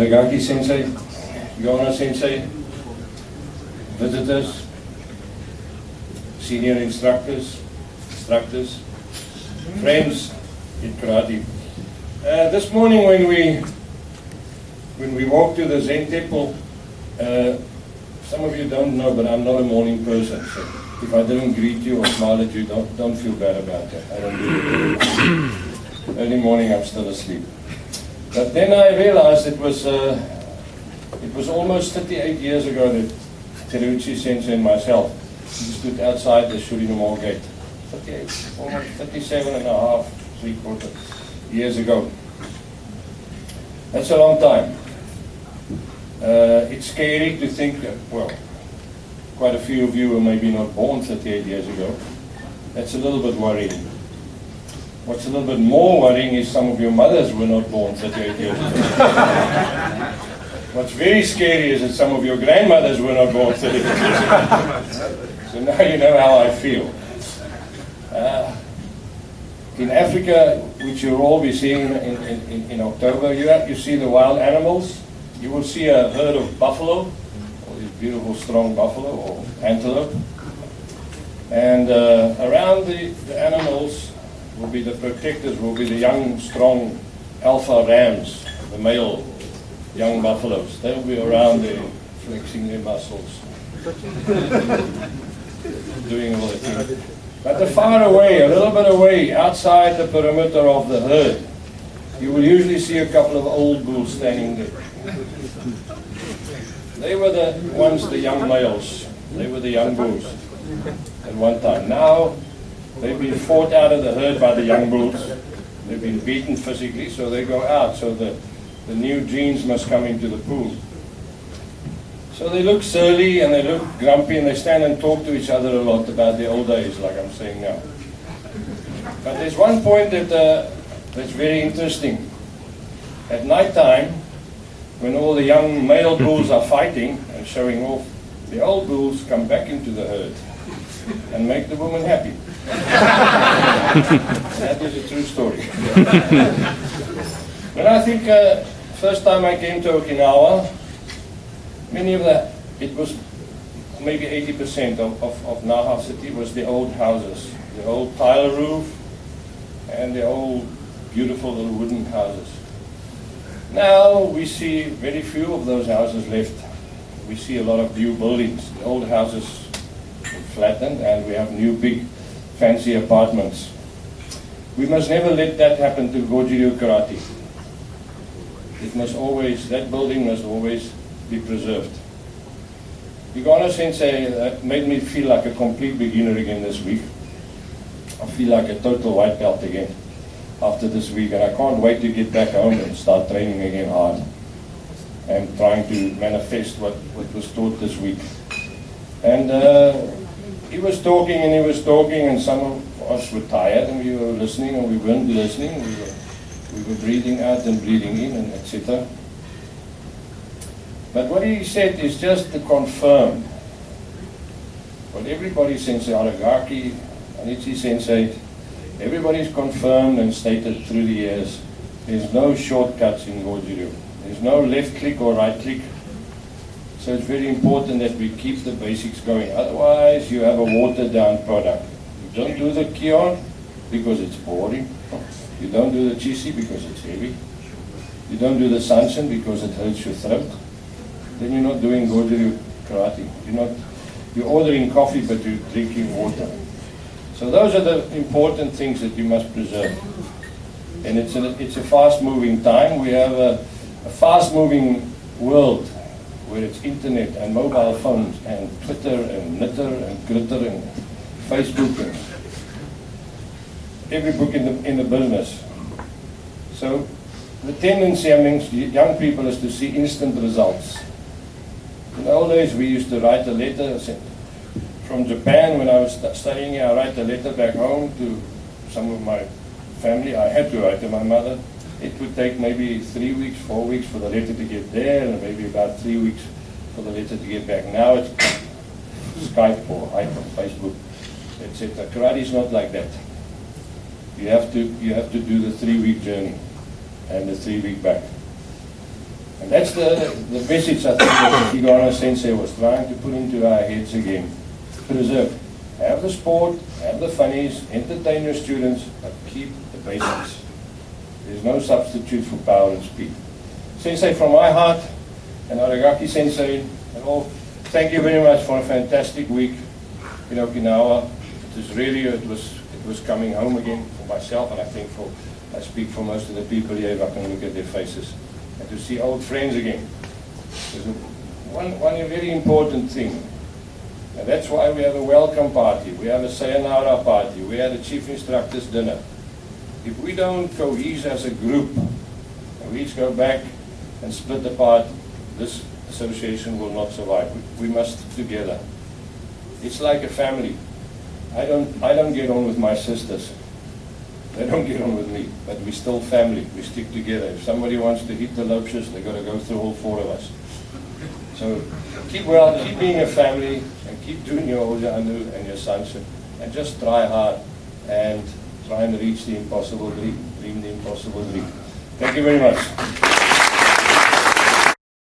Bakkies Sensei, Sayonara Sensei, visitors, senior instructors, friends in karate. This morning when we walked to the Zen temple, some of you don't know, but I'm not a morning person, so if I didn't greet you or smile at you, don't feel bad about that. I don't do it. Early morning I'm still asleep. But then I realized it was almost 38 years ago that Teruchi Sensei and myself stood outside the Shurinamo gate. 38, almost 37 and a half, 3/4 years ago. That's a long time. It's scary to think that, well, quite a few of you were maybe not born 38 years ago. That's a little bit worrying. What's a little bit more worrying is some of your mothers were not born 38 years ago. What's very scary is that some of your grandmothers were not born 38 years ago. So now you know how I feel. In Africa, which you'll all be seeing in October, you see the wild animals. You will see a herd of buffalo, or these beautiful strong buffalo, or antelope. And around the animals will be the protectors, will be the young, strong alpha rams, the male young buffaloes. They'll be around there, flexing their muscles, doing all the things. But far away, a little bit away, outside the perimeter of the herd, you will usually see a couple of old bulls standing there. They were the ones, the young males. They were the young bulls at one time. Now, they've been fought out of the herd by the young bulls. They've been beaten physically, so they go out. So the new genes must come into the pool. So they look surly and they look grumpy and they stand and talk to each other a lot about the old days, like I'm saying now. But there's one point that's very interesting. At night time, when all the young male bulls are fighting and showing off, the old bulls come back into the herd and make the woman happy. That is a true story. When I think first time I came to Okinawa, it was maybe 80% of Naha city was the old houses, the old tile roof and the old beautiful little wooden houses. Now we see very few of those houses left. We see a lot of new buildings. The old houses flattened and we have new big fancy apartments. We must never let that happen to goju-ryu karate. It must always, that building must always be preserved. Sayonara Sensei made me feel like a complete beginner again this week. I feel like a total white belt again after this week, and I can't wait to get back home and start training again hard and trying to manifest what was taught this week. And he was talking and some of us were tired and we were listening and we weren't listening. We were breathing out and breathing in and etc. But what he said is just to confirm what everybody Sensei Aragaki, Anichi Sensei, everybody's confirmed and stated through the years. There's no shortcuts in goju-ryu. There's no left click or right click. So it's very important that we keep the basics going. Otherwise, you have a watered down product. You don't do the kion because it's boring. You don't do the chisi because it's heavy. You don't do the sansen because it hurts your throat. Then you're not doing goju-ryu karate. You're ordering coffee but you're drinking water. So those are the important things that you must preserve. And it's a fast-moving time. We have a fast-moving world where it's internet and mobile phones and Twitter and Knitter and Gritter and Facebook and every book in the business. So the tendency amongst young people is to see instant results. In the old days we used to write a letter from Japan. When I was studying here, I write a letter back home to some of my family. I had to write to my mother. It would take maybe 3 weeks, 4 weeks for the letter to get there, and maybe about 3 weeks for the letter to get back. Now it's Skype or iPhone, Facebook, etc. Karate is not like that. you have to do the 3-week journey and the 3-week back. And that's the message I think that Sayonara Sensei was trying to put into our heads again. Preserve. Have the sport, have the funnies, entertain your students, but keep the basics. There's no substitute for power and speed. Sensei, from my heart, and Bakkies Sensei, and all, thank you very much for a fantastic week in Okinawa. It was coming home again for myself, and I think I speak for most of the people here if I can look at their faces. And to see old friends again. There's one very important thing. And that's why we have a welcome party, we have a Sayonara party, we have a chief instructor's dinner. If we don't cohese as a group, and we each go back and split apart, this association will not survive. We must stick together. It's like a family. I don't get on with my sisters. They don't get on with me, but we're still family. We stick together. If somebody wants to hit the lopes, they've got to go through all 4 of us. So keep being a family, and keep doing your oja anu and your sanship, and just try hard and try and reach the impossible dream the impossible dream. Thank you very much.